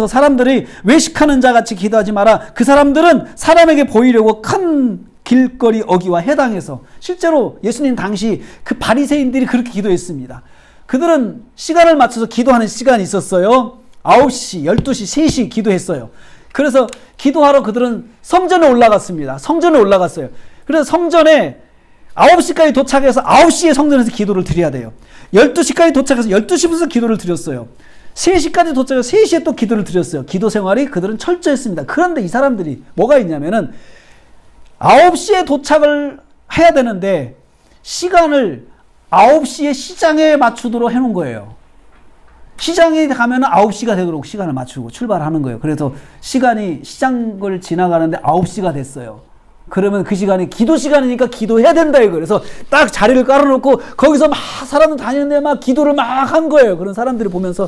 사람들이 외식하는 자같이 기도하지 마라. 그 사람들은 사람에게 보이려고 큰 길거리 어귀와 해당에서, 실제로 예수님 당시 그 바리새인들이 그렇게 기도했습니다. 그들은 시간을 맞춰서 기도하는 시간이 있었어요. 9시, 12시, 3시 기도했어요. 그래서 기도하러 그들은 성전에 올라갔습니다. 성전에 올라갔어요. 그래서 성전에 9시까지 도착해서 9시에 성전에서 기도를 드려야 돼요. 12시까지 도착해서 12시부터 기도를 드렸어요. 3시까지 도착해서 3시에 또 기도를 드렸어요. 기도 생활이 그들은 철저했습니다. 그런데 이 사람들이 뭐가 있냐면은 9시에 도착을 해야 되는데 시간을 9시에 시장에 맞추도록 해놓은 거예요. 시장에 가면 9시가 되도록 시간을 맞추고 출발하는 거예요. 그래서 시장을 지나가는데 9시가 됐어요. 그러면 그 시간이 기도 시간이니까 기도해야 된다 이거. 그래서 딱 자리를 깔아놓고 거기서 막 사람들 다니는데 막 기도를 막 한 거예요. 그런 사람들이 보면서,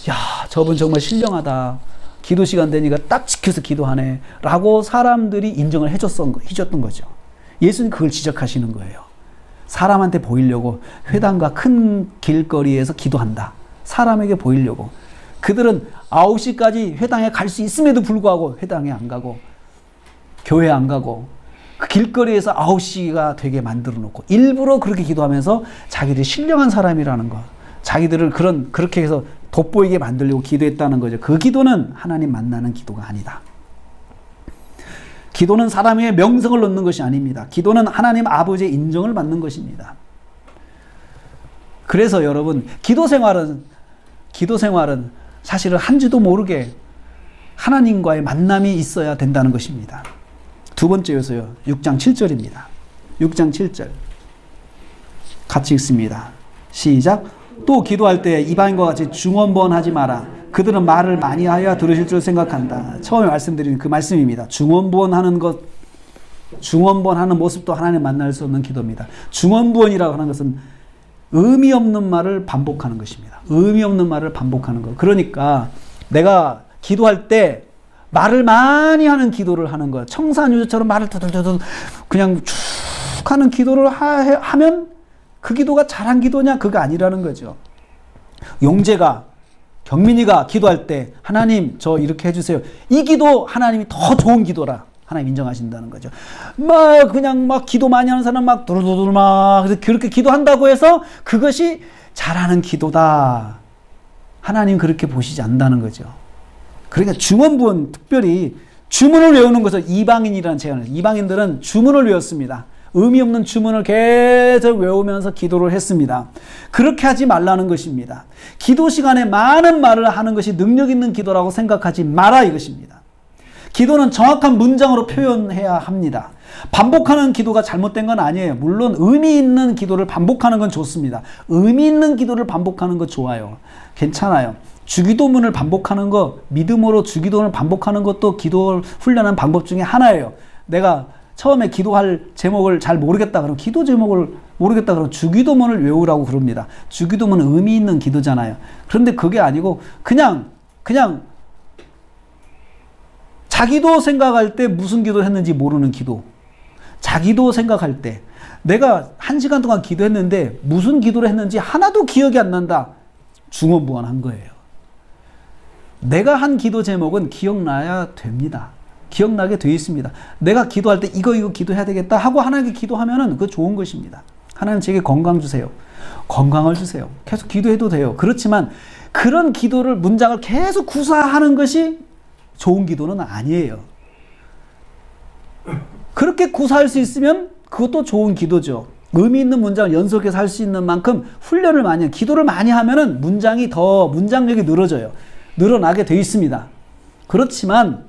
야, 저분 정말 신령하다. 기도 시간 되니까 딱 지켜서 기도하네. 라고 사람들이 인정을 해줬던 거죠. 예수님 그걸 지적하시는 거예요. 사람한테 보이려고 회당과 큰 길거리에서 기도한다. 사람에게 보이려고. 그들은 9시까지 회당에 갈 수 있음에도 불구하고 회당에 안 가고 교회 안 가고 그 길거리에서 9시가 되게 만들어 놓고 일부러 그렇게 기도하면서 자기들이 신령한 사람이라는 거, 자기들을 그렇게 해서 돋보이게 만들려고 기도했다는 거죠. 그 기도는 하나님 만나는 기도가 아니다. 기도는 사람의 명성을 얻는 것이 아닙니다. 기도는 하나님 아버지의 인정을 받는 것입니다. 그래서 여러분, 기도 생활은 사실은 한지도 모르게 하나님과의 만남이 있어야 된다는 것입니다. 두 번째 요소요. 6장 7절입니다. 6장 7절. 같이 읽습니다. 시작. 또 기도할 때 이방인과 같이 중언부언하지 마라. 그들은 말을 많이 하여 들으실 줄 생각한다. 처음에 말씀드린 그 말씀입니다. 중언부언하는 모습도 하나님 만날 수 없는 기도입니다. 중언부언이라고 하는 것은 의미 없는 말을 반복하는 것입니다. 의미 없는 말을 반복하는 것. 그러니까 내가 기도할 때 말을 많이 하는 기도를 하는 거야. 청산유저처럼 말을 두들두들 그냥 쭉 하는 기도를 하면 그 기도가 잘한 기도냐? 그거 아니라는 거죠. 경민이가 기도할 때 하나님 저 이렇게 해주세요. 이 기도 하나님이 더 좋은 기도라. 하나님 인정하신다는 거죠. 그냥 기도 많이 하는 사람 두루두루 그렇게 기도한다고 해서 그것이 잘하는 기도다. 하나님 그렇게 보시지 않는다는 거죠. 그러니까 중언부언, 특별히 주문을 외우는 것을 이방인이라는 제안을, 이방인들은 주문을 외웠습니다. 의미 없는 주문을 계속 외우면서 기도를 했습니다. 그렇게 하지 말라는 것입니다. 기도 시간에 많은 말을 하는 것이 능력 있는 기도라고 생각하지 마라 이것입니다. 기도는 정확한 문장으로 표현해야 합니다. 반복하는 기도가 잘못된 건 아니에요. 물론 의미 있는 기도를 반복하는 건 좋습니다. 의미 있는 기도를 반복하는 거 좋아요. 괜찮아요. 주기도문을 반복하는 거, 믿음으로 주기도문을 반복하는 것도 기도 훈련하는 방법 중에 하나예요. 내가 처음에 기도할 제목을 잘 모르겠다 그러면 기도 제목을 모르겠다 그러면 주기도문을 외우라고 그럽니다. 주기도문은 의미 있는 기도잖아요. 그런데 그게 아니고 그냥 자기도 생각할 때 무슨 기도를 했는지 모르는 기도. 자기도 생각할 때 내가 1시간 동안 기도했는데 무슨 기도를 했는지 하나도 기억이 안 난다. 중언부언한 거예요. 내가 한 기도 제목은 기억나야 됩니다. 기억나게 되어 있습니다. 내가 기도할 때 이거 기도해야 되겠다 하고 하나님께 기도하면은 그거 좋은 것입니다. 하나님 제게 건강 주세요. 건강을 주세요. 계속 기도해도 돼요. 그렇지만 그런 기도를 문장을 계속 구사하는 것이 좋은 기도는 아니에요. 그렇게 구사할 수 있으면 그것도 좋은 기도죠. 의미 있는 문장을 연속해서 할 수 있는 만큼 훈련을 많이 해요. 기도를 많이 하면은 문장이 더 문장력이 늘어져요. 늘어나게 되어 있습니다. 그렇지만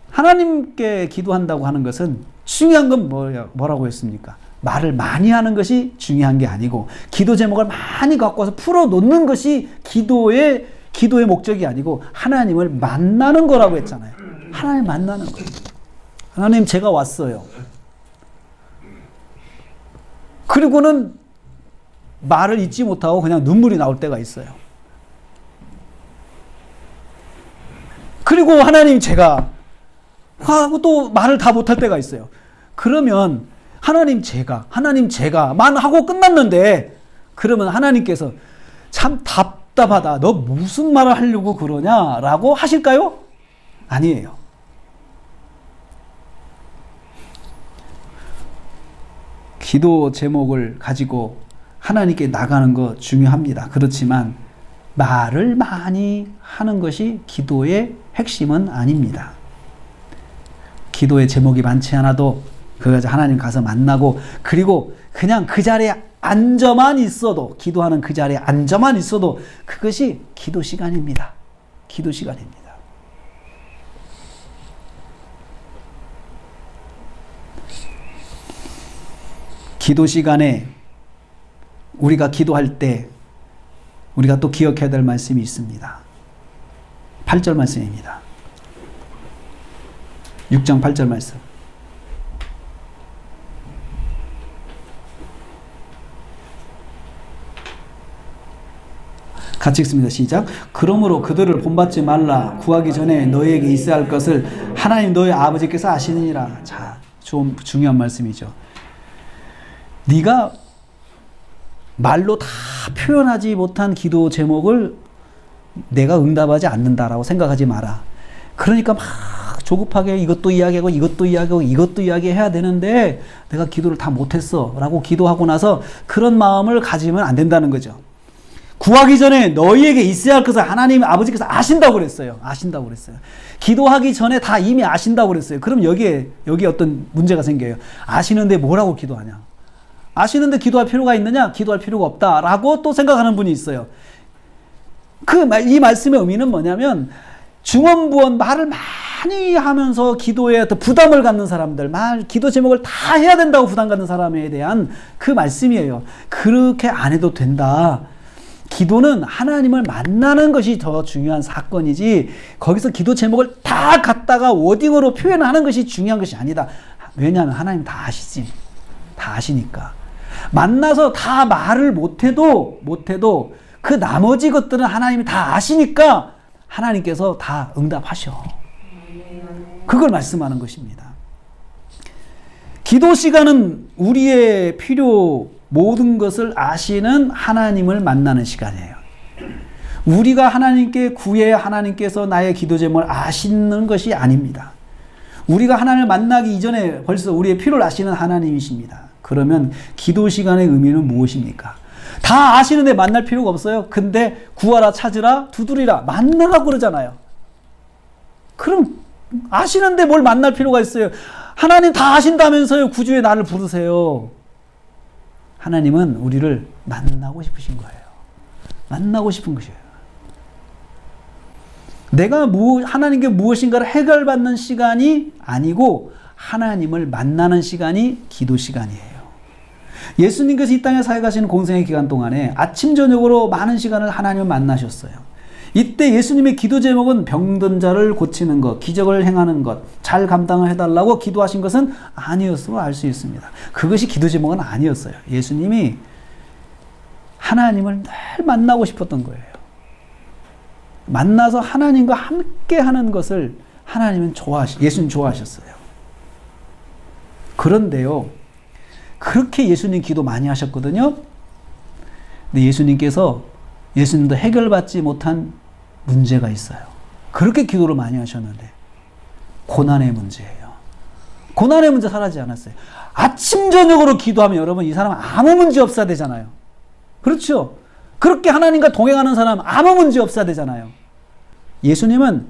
하나님께 기도한다고 하는 것은 중요한 건 뭐라고 했습니까? 말을 많이 하는 것이 중요한 게 아니고 기도 제목을 많이 갖고 와서 풀어놓는 것이 기도의 목적이 아니고 하나님을 만나는 거라고 했잖아요. 하나님 만나는 거예요. 하나님 제가 왔어요. 그리고는 말을 잊지 못하고 그냥 눈물이 나올 때가 있어요. 그리고 하나님 제가 하고 또 말을 다 못할 때가 있어요. 그러면 하나님 제가만 하고 끝났는데 그러면 하나님께서 참 답답하다. 너 무슨 말을 하려고 그러냐라고 하실까요? 아니에요. 기도 제목을 가지고 하나님께 나가는 거 중요합니다. 그렇지만 말을 많이 하는 것이 기도의 핵심은 아닙니다. 기도의 제목이 많지 않아도 그거 하나님 가서 만나고 그리고 그냥 그 자리에 앉아만 있어도 기도하는 그 자리에 앉아만 있어도 그것이 기도 시간입니다. 기도 시간입니다. 기도 시간에 우리가 기도할 때 우리가 또 기억해야 될 말씀이 있습니다. 8절 말씀입니다. 6장 8절 말씀. 같이 읽습니다. 시작. 그러므로 그들을 본받지 말라. 구하기 전에 너희에게 있어야 할 것을 하나님 너희 아버지께서 아시느니라. 자, 좀 중요한 말씀이죠. 네가 말로 다 표현하지 못한 기도 제목을 내가 응답하지 않는다라고 생각하지 마라. 그러니까 막 조급하게 이것도 이야기하고 이것도 이야기하고 이것도 이야기해야 되는데 내가 기도를 다 못했어 라고 기도하고 나서 그런 마음을 가지면 안 된다는 거죠. 구하기 전에 너희에게 있어야 할 것을 하나님 아버지께서 아신다고 그랬어요. 아신다고 그랬어요. 기도하기 전에 다 이미 아신다고 그랬어요. 그럼 여기에 어떤 문제가 생겨요. 아시는데 뭐라고 기도하냐? 아시는데 기도할 필요가 있느냐? 기도할 필요가 없다라고 또 생각하는 분이 있어요. 이 말씀의 의미는 뭐냐면 중언부언 말을 많이 하면서 기도에 어떤 부담을 갖는 사람들, 기도 제목을 다 해야 된다고 부담 갖는 사람에 대한 그 말씀이에요. 그렇게 안 해도 된다. 기도는 하나님을 만나는 것이 더 중요한 사건이지 거기서 기도 제목을 다 갖다가 워딩으로 표현하는 것이 중요한 것이 아니다. 왜냐하면 하나님 다 아시지. 다 아시니까. 만나서 다 말을 못해도 그 나머지 것들은 하나님이 다 아시니까 하나님께서 다 응답하셔. 그걸 말씀하는 것입니다. 기도 시간은 우리의 필요 모든 것을 아시는 하나님을 만나는 시간이에요. 우리가 하나님께 구해야 하나님께서 나의 기도 제목을 아시는 것이 아닙니다. 우리가 하나님을 만나기 이전에 벌써 우리의 필요를 아시는 하나님이십니다. 그러면 기도 시간의 의미는 무엇입니까? 다 아시는데 만날 필요가 없어요. 근데 구하라 찾으라 두드리라 만나라고 그러잖아요. 그럼 아시는데 뭘 만날 필요가 있어요? 하나님 다 아신다면서요. 구주에 나를 부르세요. 하나님은 우리를 만나고 싶으신 거예요. 만나고 싶은 것이에요. 내가 하나님께 무엇인가를 해결받는 시간이 아니고 하나님을 만나는 시간이 기도 시간이에요. 예수님께서 이 땅에 사역하시는 공생의 기간 동안에 아침 저녁으로 많은 시간을 하나님을 만나셨어요. 이때 예수님의 기도 제목은 병든 자를 고치는 것, 기적을 행하는 것, 잘 감당을 해달라고 기도하신 것은 아니었으로 알 수 있습니다. 그것이 기도 제목은 아니었어요. 예수님이 하나님을 늘 만나고 싶었던 거예요. 만나서 하나님과 함께 하는 것을 예수님 좋아하셨어요. 그런데요, 그렇게 예수님 기도 많이 하셨거든요. 근데 예수님도 해결받지 못한 문제가 있어요. 그렇게 기도를 많이 하셨는데 고난의 문제예요. 고난의 문제 사라지지 않았어요. 아침 저녁으로 기도하면 여러분 이 사람은 아무 문제 없어야 되잖아요. 그렇죠? 그렇게 하나님과 동행하는 사람 아무 문제 없어야 되잖아요. 예수님은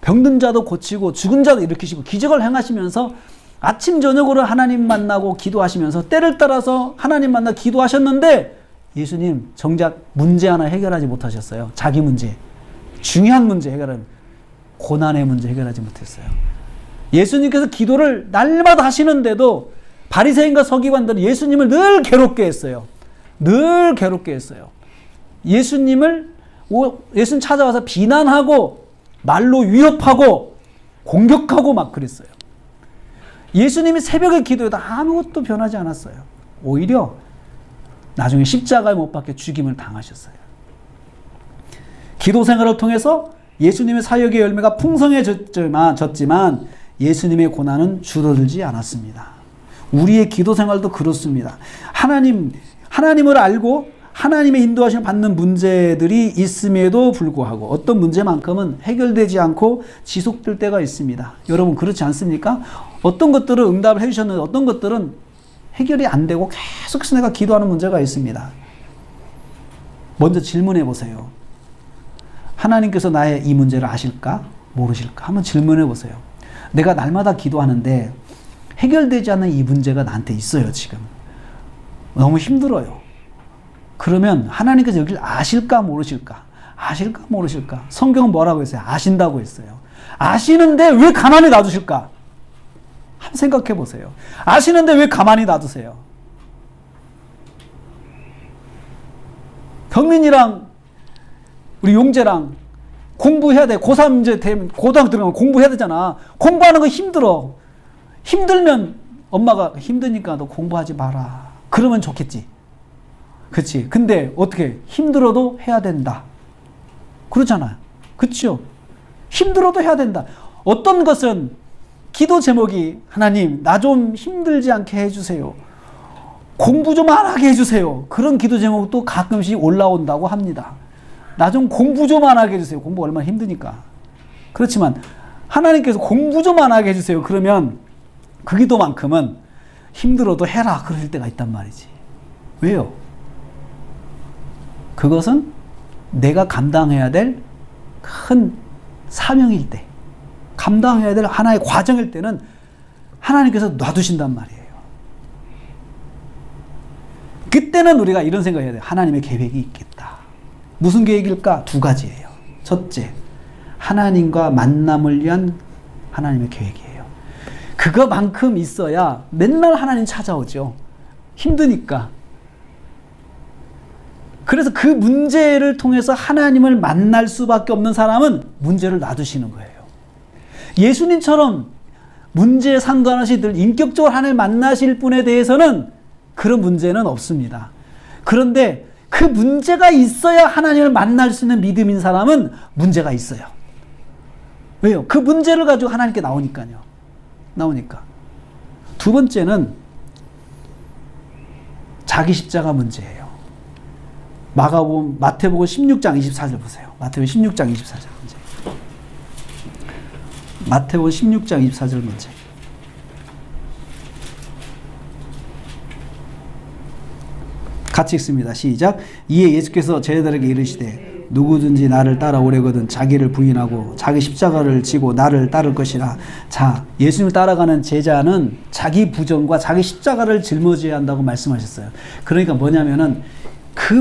병든 자도 고치고 죽은 자도 일으키시고 기적을 행하시면서 아침 저녁으로 하나님 만나고 기도하시면서 때를 따라서 하나님 만나 기도하셨는데 예수님 정작 문제 하나 해결하지 못하셨어요. 자기 문제, 중요한 문제 고난의 문제 해결하지 못했어요. 예수님께서 기도를 날마다 하시는데도 바리새인과 서기관들은 예수님을 늘 괴롭게 했어요. 늘 괴롭게 했어요. 예수님 찾아와서 비난하고 말로 위협하고 공격하고 막 그랬어요. 예수님이 새벽에 기도해도 아무것도 변하지 않았어요. 오히려 나중에 십자가에 못 박혀 죽임을 당하셨어요. 기도 생활을 통해서 예수님의 사역의 열매가 풍성해졌지만 예수님의 고난은 줄어들지 않았습니다. 우리의 기도 생활도 그렇습니다. 하나님을 알고 하나님의 인도하심을 받는 문제들이 있음에도 불구하고 어떤 문제만큼은 해결되지 않고 지속될 때가 있습니다. 여러분 그렇지 않습니까? 어떤 것들은 응답을 해주셨는데 어떤 것들은 해결이 안 되고 계속해서 내가 기도하는 문제가 있습니다. 먼저 질문해 보세요. 하나님께서 나의 이 문제를 아실까? 모르실까? 한번 질문해 보세요. 내가 날마다 기도하는데 해결되지 않는 이 문제가 나한테 있어요, 지금. 너무 힘들어요. 그러면 하나님께서 여기를 아실까? 모르실까? 아실까? 모르실까? 성경은 뭐라고 했어요? 아신다고 했어요. 아시는데 왜 가만히 놔두실까? 한번 생각해 보세요. 아시는데 왜 가만히 놔두세요? 경민이랑 우리 용재랑 공부해야 돼. 고3 이제 되면 고등학교 들어가면 공부해야 되잖아. 공부하는 거 힘들어. 힘들면 엄마가 힘드니까 너 공부하지 마라. 그러면 좋겠지. 그치? 근데 어떻게 힘들어도 해야 된다. 그렇잖아요. 그렇죠? 힘들어도 해야 된다. 어떤 것은 기도 제목이 하나님 나 좀 힘들지 않게 해주세요. 공부 좀 안 하게 해주세요. 그런 기도 제목도 가끔씩 올라온다고 합니다. 나 좀 공부 좀 안 하게 해주세요. 공부 얼마나 힘드니까. 그렇지만 하나님께서 공부 좀 안 하게 해주세요. 그러면 그 기도만큼은 힘들어도 해라 그럴 때가 있단 말이지. 왜요? 그것은 내가 감당해야 될 큰 사명일 때, 감당해야 될 하나의 과정일 때는 하나님께서 놔두신단 말이에요. 그때는 우리가 이런 생각을 해야 돼요. 하나님의 계획이 있겠다. 무슨 계획일까? 두 가지예요. 첫째, 하나님과 만남을 위한 하나님의 계획이에요. 그거만큼 있어야 맨날 하나님 찾아오죠. 힘드니까. 그래서 그 문제를 통해서 하나님을 만날 수밖에 없는 사람은 문제를 놔두시는 거예요. 예수님처럼 문제에 상관없이 늘 인격적으로 하나님을 만나실 분에 대해서는 그런 문제는 없습니다. 그런데 그 문제가 있어야 하나님을 만날 수 있는 믿음인 사람은 문제가 있어요. 왜요? 그 문제를 가지고 하나님께 나오니까요. 나오니까. 두 번째는 자기 십자가 문제예요. 마태복음 16장 24절 보세요. 마태복음 16장 24절 문제. 마태복음 16장 24절 문제. 같이 읽습니다. 시작. 이에 예수께서 제자들에게 이르시되 누구든지 나를 따라오려거든 자기를 부인하고 자기 십자가를 지고 나를 따를 것이라. 자, 예수님을 따라가는 제자는 자기 부정과 자기 십자가를 짊어져야 한다고 말씀하셨어요. 그러니까 뭐냐면은 그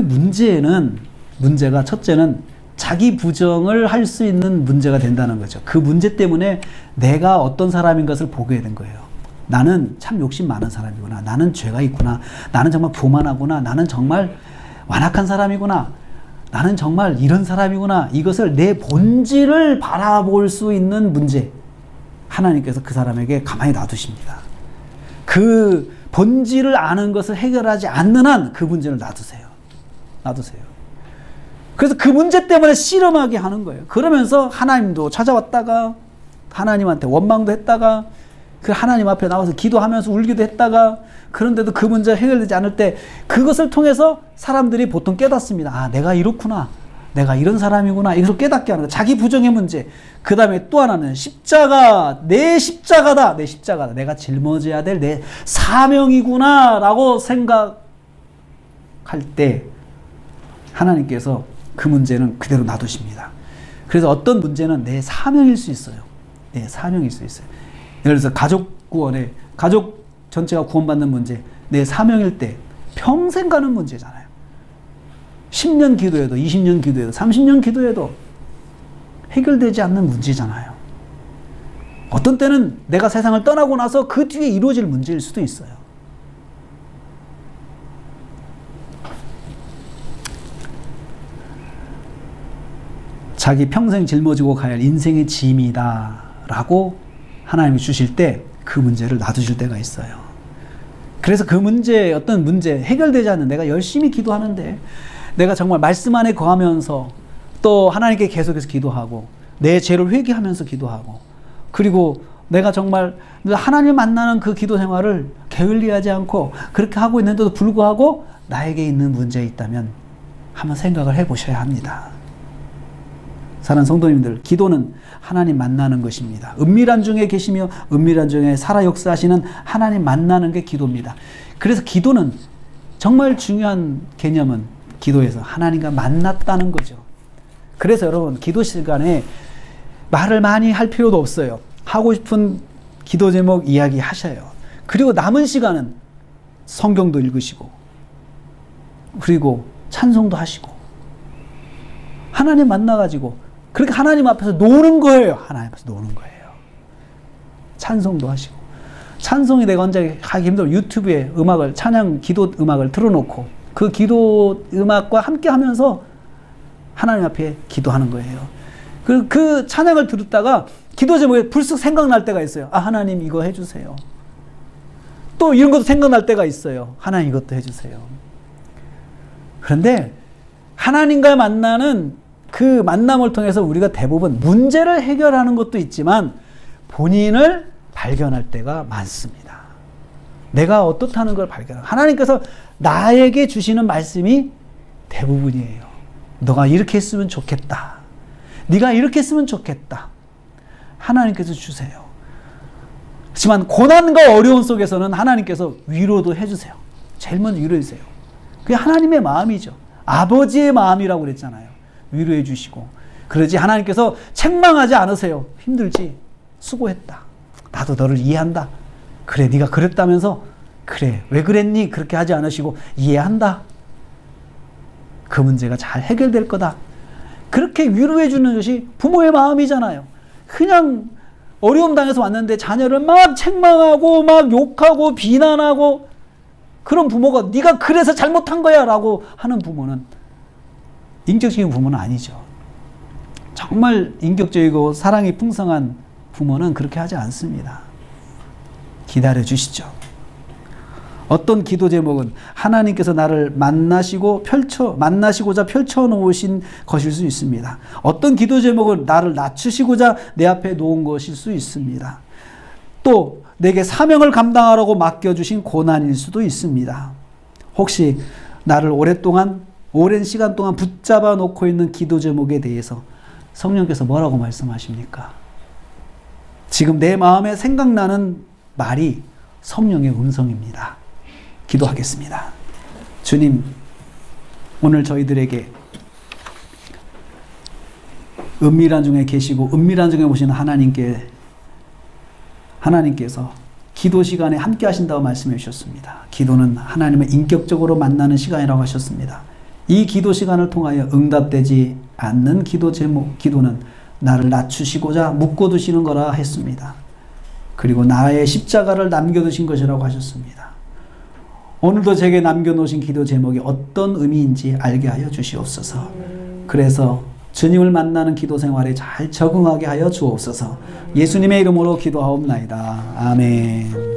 문제가 첫째는 자기 부정을 할 수 있는 문제가 된다는 거죠. 그 문제 때문에 내가 어떤 사람인 것을 보게 된 거예요. 나는 참 욕심 많은 사람이구나. 나는 죄가 있구나. 나는 정말 교만하구나. 나는 정말 완악한 사람이구나. 나는 정말 이런 사람이구나. 이것을 내 본질을 바라볼 수 있는 문제, 하나님께서 그 사람에게 가만히 놔두십니다. 그 본질을 아는 것을 해결하지 않는 한 그 문제를 놔두세요. 그래서 그 문제 때문에 씨름하게 하는 거예요. 그러면서 하나님도 찾아왔다가 하나님한테 원망도 했다가 그 하나님 앞에 나와서 기도하면서 울기도 했다가, 그런데도 그 문제가 해결되지 않을 때 그것을 통해서 사람들이 보통 깨닫습니다. 아, 내가 이렇구나. 내가 이런 사람이구나. 이것을 깨닫게 하는 거예요. 자기 부정의 문제. 그 다음에 또 하나는 십자가. 내 십자가다. 내가 짊어져야 될 내 사명이구나 라고 생각할 때 하나님께서 그 문제는 그대로 놔두십니다. 그래서 어떤 문제는 내 사명일 수 있어요. 내 사명일 수 있어요. 예를 들어서 가족 구원에, 가족 전체가 구원받는 문제, 내 사명일 때 평생 가는 문제잖아요. 10년 기도해도 20년 기도해도 30년 기도해도 해결되지 않는 문제잖아요. 어떤 때는 내가 세상을 떠나고 나서 그 뒤에 이루어질 문제일 수도 있어요. 자기 평생 짊어지고 가야 할 인생의 짐이다 라고 하나님이 주실 때 그 문제를 놔두실 때가 있어요. 그래서 그 문제, 어떤 문제 해결되지 않는, 내가 열심히 기도하는데 내가 정말 말씀 안에 거하면서 또 하나님께 계속해서 기도하고 내 죄를 회개하면서 기도하고, 그리고 내가 정말 하나님 만나는 그 기도 생활을 게을리하지 않고 그렇게 하고 있는데도 불구하고 나에게 있는 문제 있다면 한번 생각을 해보셔야 합니다. 사랑하는 성도님들, 기도는 하나님 만나는 것입니다. 은밀한 중에 계시며 은밀한 중에 살아 역사하시는 하나님 만나는 게 기도입니다. 그래서 기도는 정말 중요한 개념은 기도에서 하나님과 만났다는 거죠. 그래서 여러분, 기도 시간에 말을 많이 할 필요도 없어요. 하고 싶은 기도 제목 이야기 하셔요. 그리고 남은 시간은 성경도 읽으시고 그리고 찬송도 하시고 하나님 만나가지고 그렇게 하나님 앞에서 노는 거예요. 하나님 앞에서 노는 거예요. 찬송도 하시고. 찬송이 내가 혼자 하기 힘들어 유튜브에 음악을, 찬양 기도 음악을 틀어놓고 그 기도 음악과 함께 하면서 하나님 앞에 기도하는 거예요. 그 찬양을 들었다가 기도 제목에 불쑥 생각날 때가 있어요. 아, 하나님 이거 해주세요. 또 이런 것도 생각날 때가 있어요. 하나님 이것도 해주세요. 그런데 하나님과 만나는 그 만남을 통해서 우리가 대부분 문제를 해결하는 것도 있지만 본인을 발견할 때가 많습니다. 내가 어떻다는 걸 발견하고, 하나님께서 나에게 주시는 말씀이 대부분이에요. 너가 이렇게 했으면 좋겠다. 네가 이렇게 했으면 좋겠다. 하나님께서 주세요. 하지만 고난과 어려움 속에서는 하나님께서 위로도 해주세요. 제일 먼저 위로해 주세요. 그게 하나님의 마음이죠. 아버지의 마음이라고 그랬잖아요. 위로해 주시고. 그러지 하나님께서 책망하지 않으세요. 힘들지? 수고했다. 나도 너를 이해한다. 그래, 네가 그랬다면서? 그래, 왜 그랬니? 그렇게 하지 않으시고 이해한다. 그 문제가 잘 해결될 거다. 그렇게 위로해 주는 것이 부모의 마음이잖아요. 그냥 어려움 당해서 왔는데 자녀를 막 책망하고 막 욕하고 비난하고, 그런 부모가 네가 그래서 잘못한 거야 라고 하는 부모는 인격적인 부모는 아니죠. 정말 인격적이고 사랑이 풍성한 부모는 그렇게 하지 않습니다. 기다려 주시죠. 어떤 기도 제목은 하나님께서 나를 만나시고자 펼쳐 놓으신 것일 수 있습니다. 어떤 기도 제목은 나를 낮추시고자 내 앞에 놓은 것일 수 있습니다. 또 내게 사명을 감당하라고 맡겨주신 고난일 수도 있습니다. 혹시 나를 오랜 시간 동안 붙잡아 놓고 있는 기도 제목에 대해서 성령께서 뭐라고 말씀하십니까? 지금 내 마음에 생각나는 말이 성령의 음성입니다. 기도하겠습니다. 주님, 오늘 저희들에게 은밀한 중에 계시고 은밀한 중에 보시는 하나님께서 기도 시간에 함께 하신다고 말씀해 주셨습니다. 기도는 하나님을 인격적으로 만나는 시간이라고 하셨습니다. 이 기도 시간을 통하여 응답되지 않는 기도는 나를 낮추시고자 묶어두시는 거라 했습니다. 그리고 나의 십자가를 남겨두신 것이라고 하셨습니다. 오늘도 제게 남겨놓으신 기도 제목이 어떤 의미인지 알게 하여 주시옵소서. 그래서 주님을 만나는 기도 생활에 잘 적응하게 하여 주옵소서. 예수님의 이름으로 기도하옵나이다. 아멘.